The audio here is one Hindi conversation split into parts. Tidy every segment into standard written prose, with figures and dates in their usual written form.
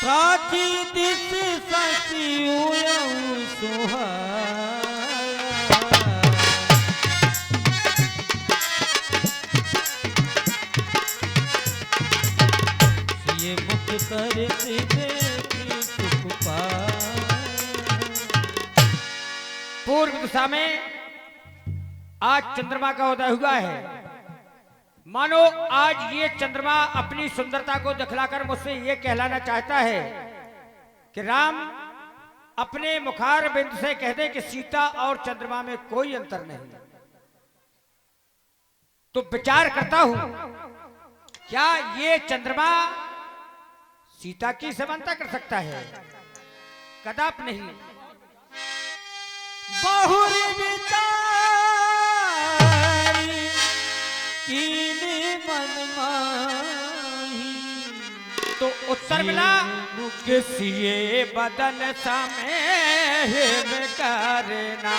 प्राची दिस ससियुं सुहाया ये मुख करते देखी सुख पाया। पूर्व दिशा में आज चंद्रमा का उदय हुआ है। मानो आज ये चंद्रमा अपनी सुंदरता को दिखलाकर मुझसे ये कहलाना चाहता है कि राम अपने मुखार बिंद से कह दे कि सीता और चंद्रमा में कोई अंतर नहीं। तो विचार करता हूं, क्या ये चंद्रमा सीता की समानता कर सकता है? कदाप नहीं। बहुरी विचारी कीने मन माही तो उत्तर मिला किसिए बदन समेत करना।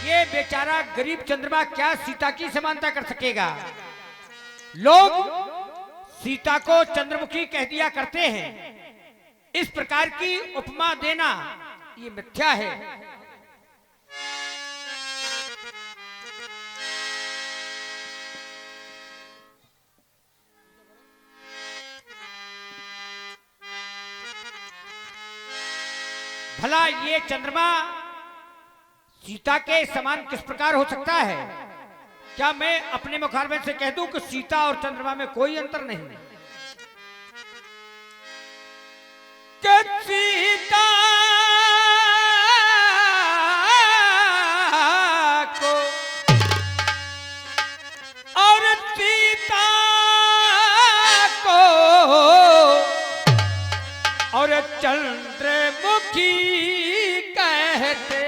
ये बेचारा गरीब चंद्रमा क्या सीता की समानता कर सकेगा? लोग सीता को चंद्रमुखी कह दिया करते हैं। इस प्रकार की उपमा देना ये मिथ्या है। भला ये चंद्रमा सीता के समान किस प्रकार हो सकता है? क्या मैं अपने मुखारबिंद से कह दूं कि सीता और चंद्रमा में कोई अंतर नहीं? कि सीता को और सीता को और चंद्रमुखी कहते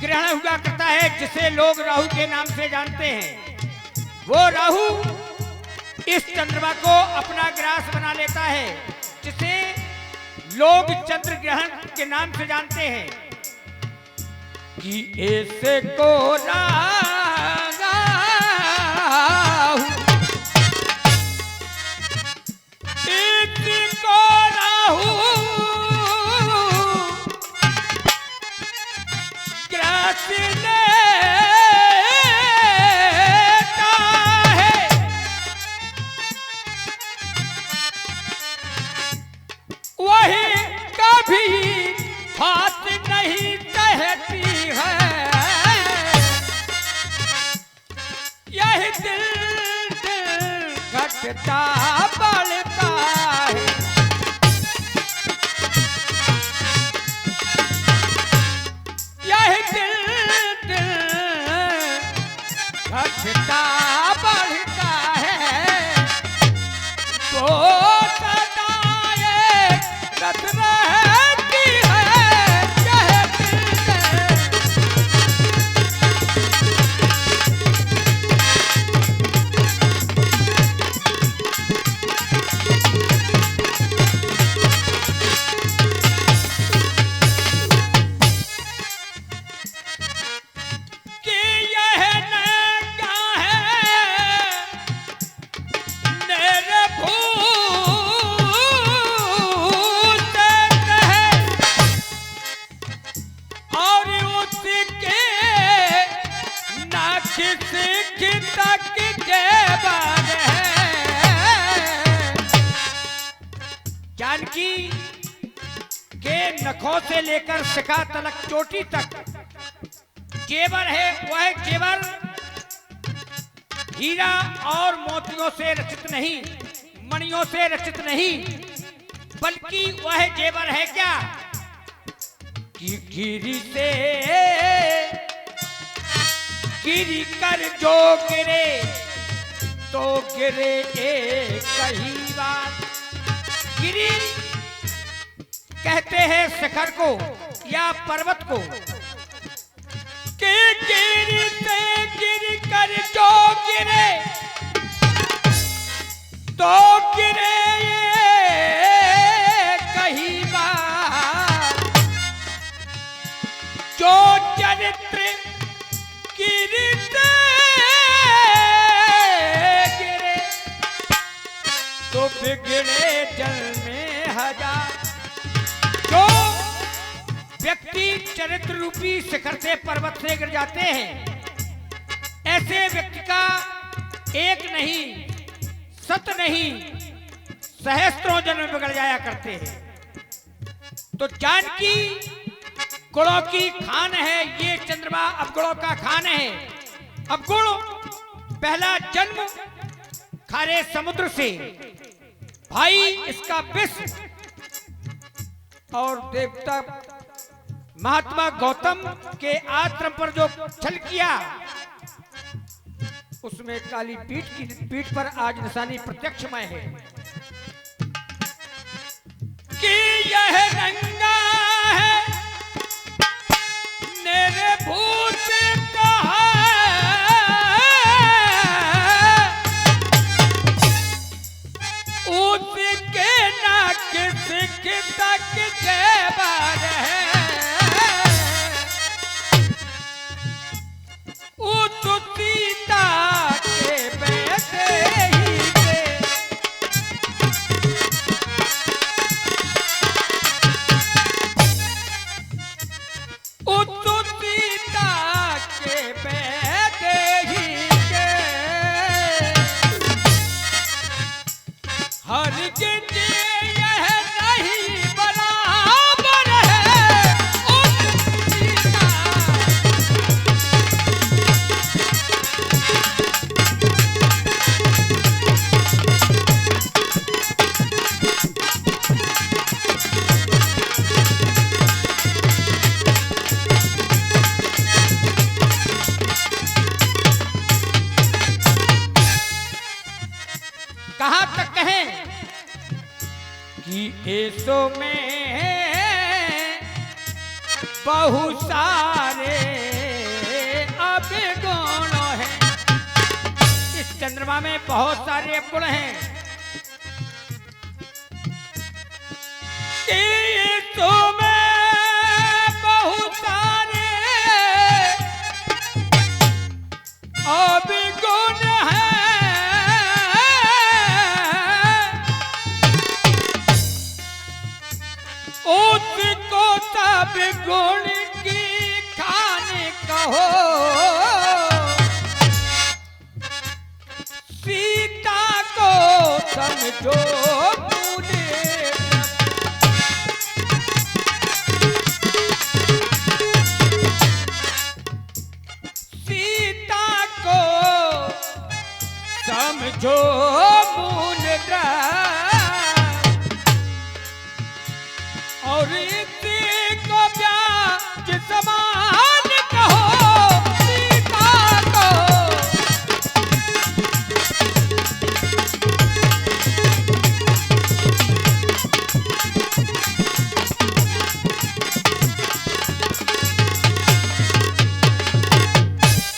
ग्रहण हुआ करता है जिसे लोग राहु के नाम से जानते हैं। वो राहु इस चंद्रमा को अपना ग्रास बना लेता है जिसे लोग चंद्र ग्रहण के नाम से जानते हैं कि ऐसे को राहु इसको राहु ग्रास लेता है। वही कभी बात नहीं कहती है। यही दिल घटता बढ़ता है। यही दिल घटता बढ़ता है। तो सदाए रत रहती है। जानकी के नखों से लेकर शिखा तलक चोटी तक जेवर है, वह जेवर हीरा और मोतियों से रचित नहीं, मणियों से रचित नहीं, बल्कि वह जेवर है क्या कि गिरी से गिरी कर जो गिरे तो गिरे एक ही बात। गिरी कहते हैं शिखर को या पर्वत को कि गिरी से गिर कर जो गिरे तो गिरे कहीं बार। जो चरित्र गिरते गिरे तो बिगड़े जल में हजार। जो व्यक्ति चरित्र रूपी शिखर से पर्वत से गिर जाते हैं, ऐसे व्यक्ति का एक नहीं, सत नहीं, सहस्त्रों जन्म बिगड़ जाया करते हैं। तो जानकी गुणों की खान है, ये चंद्रमा अवगुणों का खान है। अवगुण पहला जन्म खारे समुद्र से, भाई इसका विष और देवता महात्मा गौतम के आश्रम पर जो छल किया, उसमें काली पीठ पर आज निशानी प्रत्यक्षमय है कि यह रंगा है मेरे भूत कहा उसके नाक सिख तक जेवर है। सीता के बैठे ही थे सीता के बैठे ही के हर गिन यह नहीं बराबर है। कहां तक कहें कि ऐसो में बहुत सारे अवगुण हैं। इस चंद्रमा में बहुत सारे अवगुण हैं। ऐसो में बहुत सारे अवगुण हैं। उसको सब गुण की खान कहो, सीता को समझो पूरे। सीता को समझो मुद्रा और इसी को ब्याज समान कहो सीता को।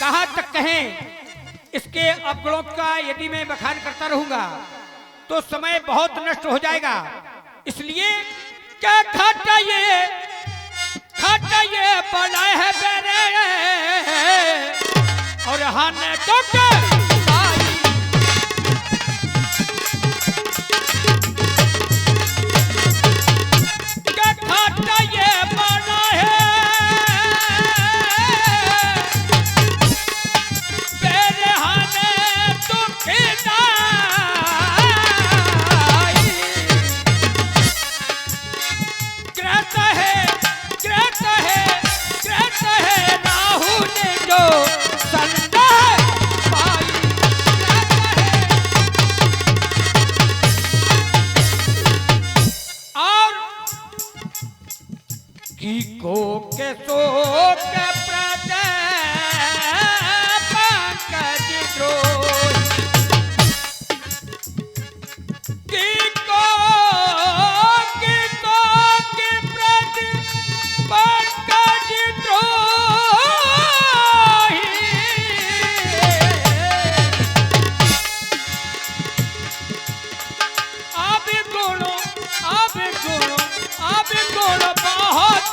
कहां तक कहें इसके अवगुणों का यदि मैं बखान करता रहूंगा तो समय बहुत नष्ट हो जाएगा। इसलिए क्या खाटा ये बना है बेरे और हाने तो क्या खाटा ये बना है बेरे हाने तो शोक प्रद पंकज द्रोही किको के प्रद पंकज द्रोही अब गुण बहुत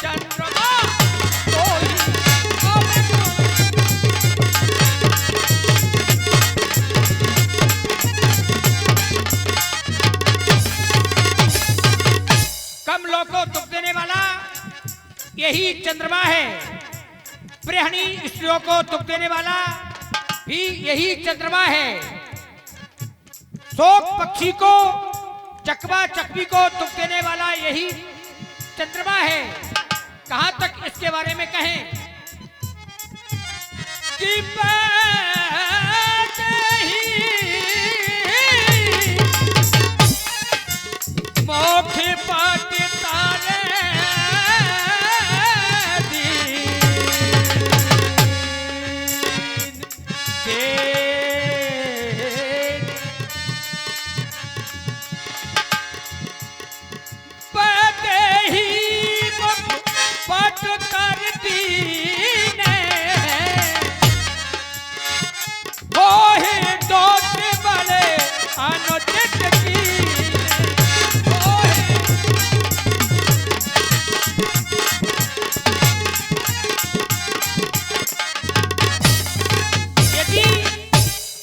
चंद्रमा कोई अब कमलों को दुख देने वाला यही चंद्रमा है, गृहिणी स्त्रियों को दुख देने वाला भी यही चंद्रमा है, शोक पक्षी को चकवा चकवी को दुख देने वाला यही चंद्रमा है। कहां तक इसके बारे में कहें कि मोख पाट तारे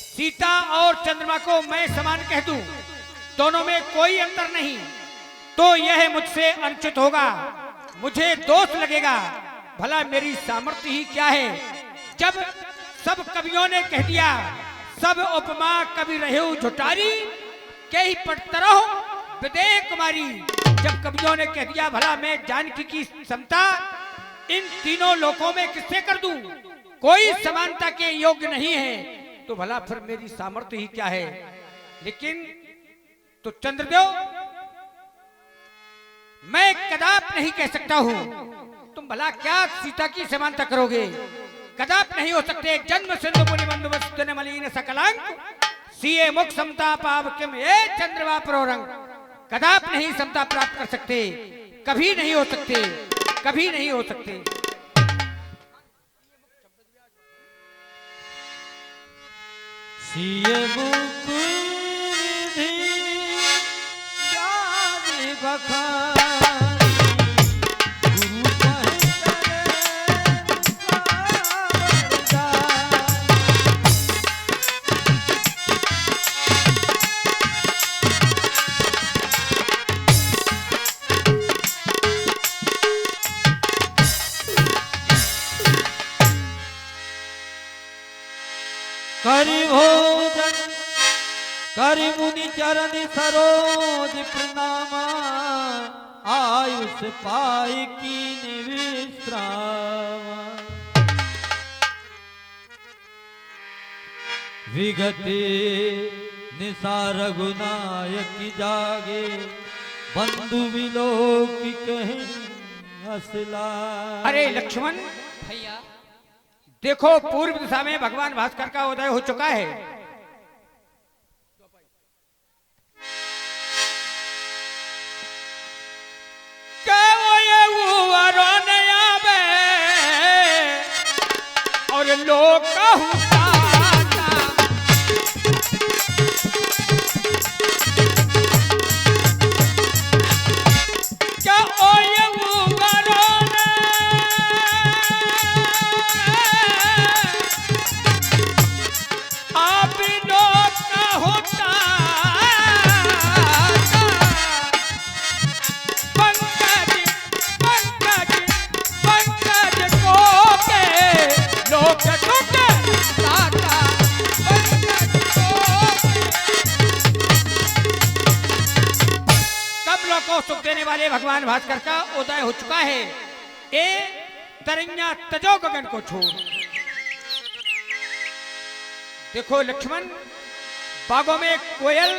सीता और चंद्रमा को मैं समान कह दूं, दोनों में कोई अंतर नहीं, तो यह मुझसे अनुचित होगा, मुझे दोष लगेगा। भला मेरी सामर्थ्य ही क्या है? जब सब कवियों ने कह दिया, सब उपमा कवि रहे झुटारी, के ही पटतरो विदेह कुमारी। जब कवियों ने कह दिया, भला मैं जानकी की समता इन तीनों लोकों में किससे कर दूं? कोई समानता के योग्य नहीं है, तो भला फिर मेरी सामर्थ्य ही क्या है? लेकिन तो चंद्रदेव, मैं कदाप नहीं कह सकता हूं, तुम भला क्या सीता की समानता करोगे? कदाप नहीं हो सकते। जन्म सिंधु मुनि बंधु वसुधन मलिन सकलांक सीए मुख समता पाव किम ए चंद्रमा प्रोरंग। कदाप नहीं समता प्राप्त कर सकते, कभी नहीं हो सकते, कभी नहीं हो सकते। सिय मुकुर जाने बखानी, गुरु कहे करे करि भोजन करि मुनि चरण सरोज प्रणामा, आयुष पाई कीन विश्राम। विगते निशा रघुनायक जागे, बंधु विलोक कहे असला। अरे लक्ष्मण भैया, देखो पूर्व दिशा में भगवान भास्कर का उदय हो चुका है। और लोग क्या को सुख देने वाले भगवान भास्कर का उदय हो चुका है। ए तरैया तजो गगन को छोड़। देखो लक्ष्मण, बागों में कोयल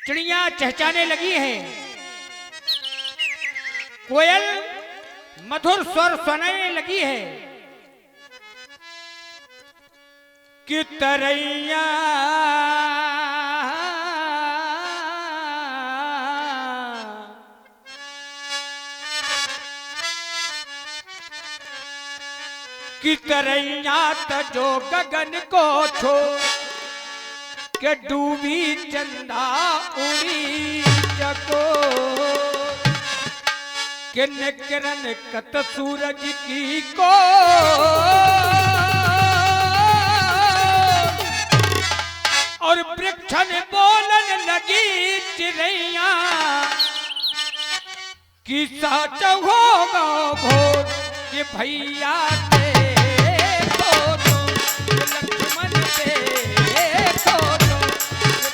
चिड़िया चहचाने लगी हैं। कोयल मधुर स्वर सुनाने लगी है कि तरैया कि तरैया तजो गगन को छो के डूबी चंदा उड़ी चको के किरण कत सूरज की को और वृक्षन बोलन लगी चिड़ैया कि साच होगा भोर कि भैया देखो तो लक्ष्मण देखो तो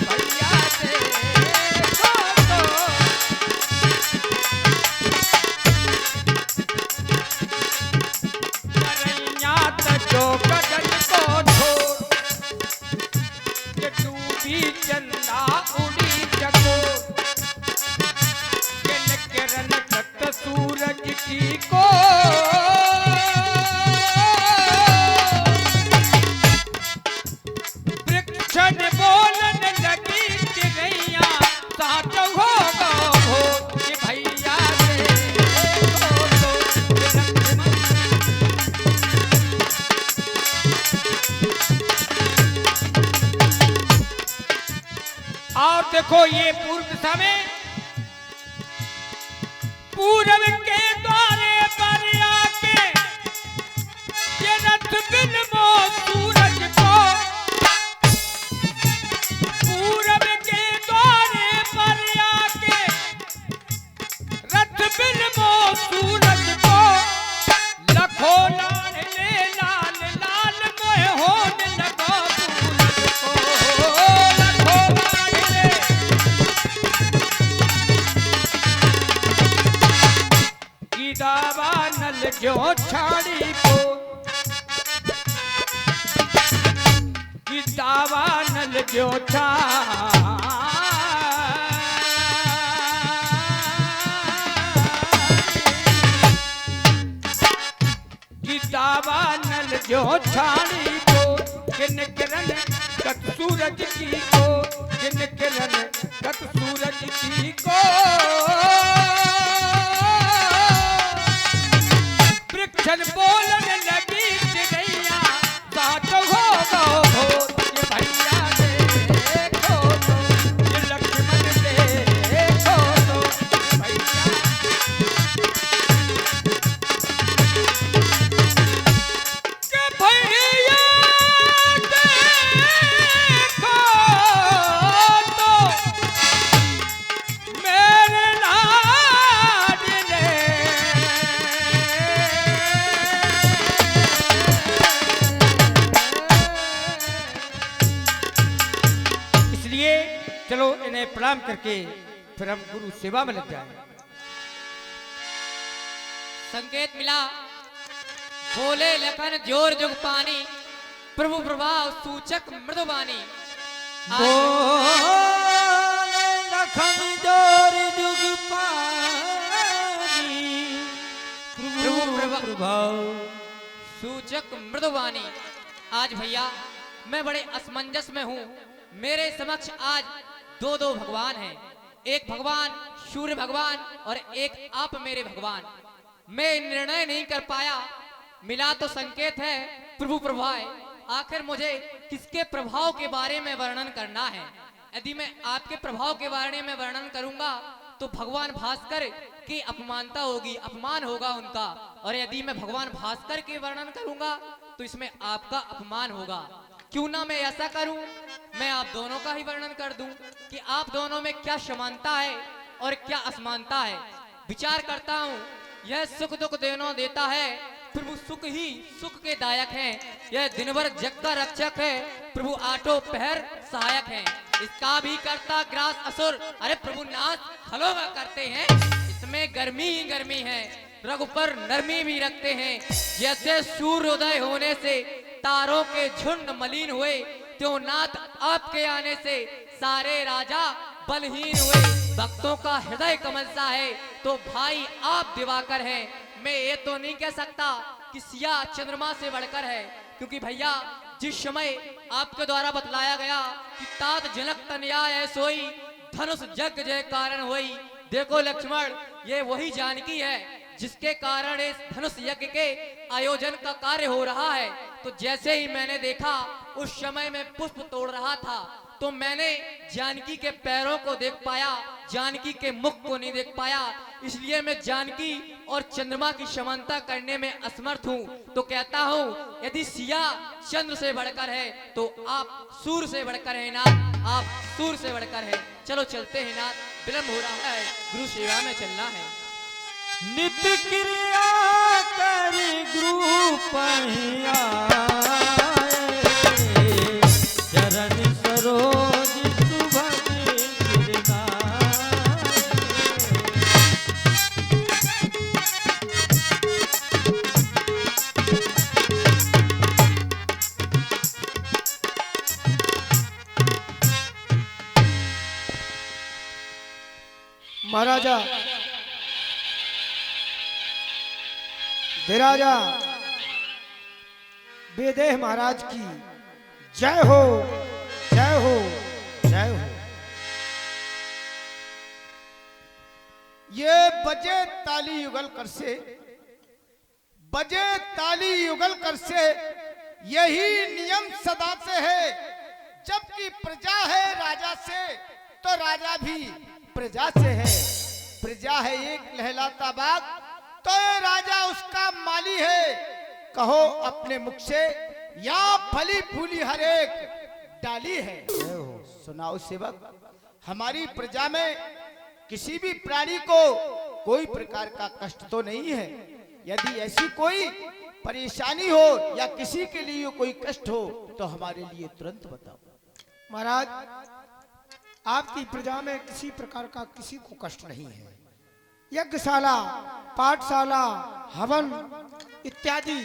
भैया देखो तो तरैया तजो गगन को छोड़ के डूबी चंदा उड़ी चकोर के किरण कत सूरज की को वृक्षन बोलन लगी चिड़ैया साच होगा भोर कि भैया देखो तो लक्ष्मण और देखो ये पूर्व दिशा में पूरब के द्वारे पर आके ये रथ बिलमो सूरज को पूरब के द्वारे पर आके रथ बिलमो सूरज को लखो लाल ले लाल लाल मोह होने लगा सूरज को लखो लाल ले की दावा नल जो छाड़ी को की दावा नल जो की दावा नल जो छाड़ी को किन किरण कत सूरज की को किन किरण कत सूरज की को वृक्षन बोलन लगी चिड़ैया साच होगा भोर ये भैया देखो तो ये लक्ष्मण देखो तो भैया के भैया देखो तो मेरे लाडले इसलिए चलो इन्हें प्रणाम करके फिर हम गुरु सेवा में लग जाए। संकेत मिला बोले लखन जोर जुग पानी प्रभु प्रभाव सूचक मृदुबानी बोले लखन जोर जुग पानी प्रभु प्रभाव सूचक मृदुबानी। आज भैया मैं बड़े असमंजस में हूँ। मेरे समक्ष आज दो दो भगवान हैं, एक भगवान सूर्य भगवान और एक आप मेरे भगवान। मैं निर्णय नहीं कर पाया। मिला तो संकेत है प्रभु प्रभाव, आखिर मुझे किसके प्रभाव के बारे में वर्णन करना है। यदि मैं आपके प्रभाव के बारे में वर्णन करूंगा तो भगवान भास्कर की अपमानता होगी, अपमान होगा उनका। और यदि मैं भगवान भास्कर के वर्णन करूंगा तो इसमें आपका अपमान होगा। क्यों ना मैं ऐसा करूं, मैं आप दोनों का ही वर्णन कर दूं कि आप दोनों में क्या समानता है और क्या असमानता है। विचार करता हूं, यह सुख दुख दोनों देता है, प्रभु सुख ही सुख के दायक हैं। यह दिन भर जग का रक्षक है, प्रभु आठों पहर सहायक हैं। इसका भी करता ग्रास असुर, अरे प्रभु नाथ खलो करते हैं। इसमें गर्मी ही गर्मी है, रघुपर नरमी भी रखते हैं। जैसे सूर्योदय होने से तारों के झुंड मलिन हुए, त्यों नाथ आपके आने से सारे राजा बलहीन हुए। भक्तों का हृदय कमल सा है तो भाई आप दिवाकर हैं। मैं ये तो नहीं कह सकता कि सिया चंद्रमा से बढ़कर है, क्योंकि भैया जिस समय आपके द्वारा बतलाया गया कि तात जनक तनया है सोई, धनुष जग जय कारण होई। देखो लक्ष्मण, ये वही जानकी है जिसके कारण इस धनुष यज्ञ के आयोजन का कार्य हो रहा है। तो जैसे ही मैंने देखा, उस समय मैं पुष्प तोड़ रहा था, तो मैंने जानकी के पैरों को देख पाया, जानकी के मुख को नहीं देख पाया। इसलिए मैं जानकी और चंद्रमा की समानता करने में असमर्थ हूँ। तो कहता हूँ, यदि सिया चंद्र से बढ़कर है तो आप सूर्य से बढ़कर है नाथ, आप सूर्य से बढ़कर है। चलो चलते हैं नाथ, विलंब हो रहा है, गुरु सेवा में चलना है। नित्य क्रिया करी गुरु पहिया, चरण सरोज सुभग गिरनाय। महाराजा धीराजा बेदेह महाराज की जय हो, जय हो, जय हो। ये बजे ताली युगल कर से, बजे ताली युगल कर से, यही नियम सदा से है। जबकि प्रजा है राजा से, तो राजा भी प्रजा से है। प्रजा है एक लहलाता बाग, तो ये राजा उसका माली है। कहो अपने मुख से, या फली फूली हर एक डाली है। सुनाओ सेवक, हमारी प्रजा में किसी भी प्राणी को कोई प्रकार का कष्ट तो नहीं है। यदि ऐसी कोई परेशानी हो या किसी के लिए कोई कष्ट हो तो हमारे लिए तुरंत बताओ। महाराज, आपकी प्रजा में किसी प्रकार का किसी को कष्ट नहीं है। यज्ञशाला, पाठशाला, हवन इत्यादि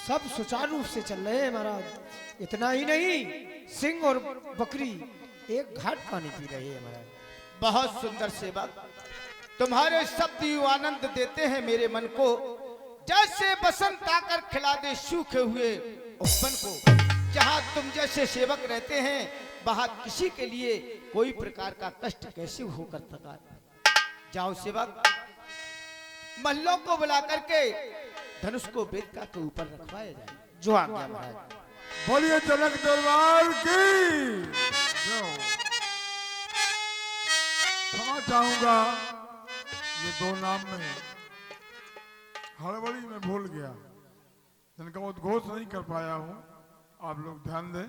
सब सुचारू रूप से चल रहे हैं महाराज। इतना ही नहीं, सिंह और बकरी एक घाट पानी पी रहे हैं महाराज। बहुत सुंदर सेवक, तुम्हारे शब्द यू आनंद देते हैं मेरे मन को, जैसे बसंत आकर खिला दे सूखे हुए उपवन को। जहाँ तुम जैसे सेवक रहते हैं, वहाँ किसी के लिए कोई प्रकार का कष्ट कैसे होकर सका। जाओ सेवक, महलों को बुला करके धनुष को वेदिका के ऊपर रखवाया जाए। जो आज्ञा महाराज। बोलिए जनक दरबार की। क्षमा चाहूंगा, ये दो नाम में हड़बड़ी में भूल गया, जिनका उद्घोष नहीं कर पाया हूं। आप लोग ध्यान दें।